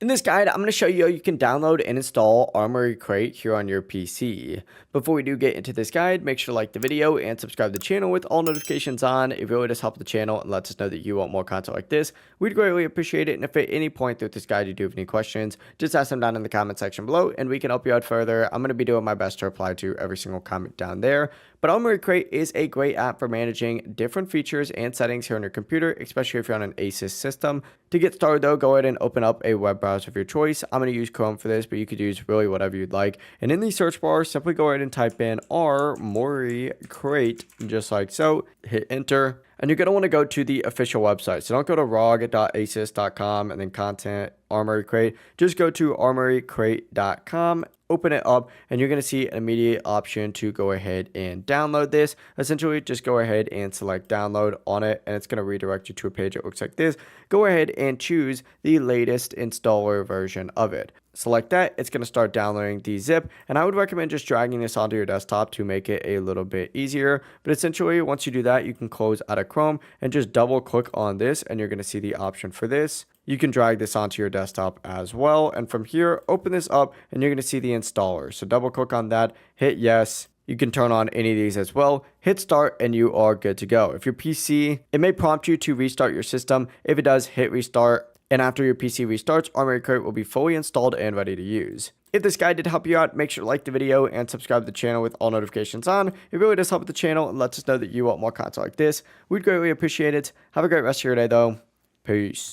In this guide, I'm going to show you how you can download and install Armoury Crate here on your PC. Before we do get into this guide, make sure to like the video and subscribe to the channel with all notifications on. It really does help the channel and lets us know that you want more content like this. We'd greatly appreciate it, and if at any point through this guide you do have any questions, just ask them down in the comment section below and we can help you out further. I'm going to be doing my best to reply to every single comment down there. But Armoury Crate is a great app for managing different features and settings here on your computer, especially if you're on an Asus system. To get started though, go ahead and open up a web browser of your choice. I'm going to use Chrome for this, but you could use really whatever you'd like. And in the search bar, simply go ahead and type in Armoury Crate, just like so. Hit enter. And you're going to want to go to the official website. So don't go to rog.asus.com and then content Armoury Crate. Just go to armourycrate.com. Open it up and you're going to see an immediate option to go ahead and download this. Essentially, just go ahead and select download on it and it's going to redirect you to a page that looks like this. Go ahead and choose the latest installer version of it. Select that. It's going to start downloading the zip, and I would recommend just dragging this onto your desktop to make it a little bit easier. But essentially, once you do that, you can close out of Chrome and just double click on this and you're going to see the option for this. You can drag this onto your desktop as well, and from here open this up and you're going to see the installer. So double click on that, hit yes. You can turn on any of these as well, hit start, and you are good to go. If your PC, it may prompt you to restart your system. If it does, hit restart. And after your PC restarts, Armoury Crate will be fully installed and ready to use. If this guide did help you out, make sure to like the video and subscribe to the channel with all notifications on. It really does help the channel and lets us know that you want more content like this. We'd greatly appreciate it. Have a great rest of your day though. Peace.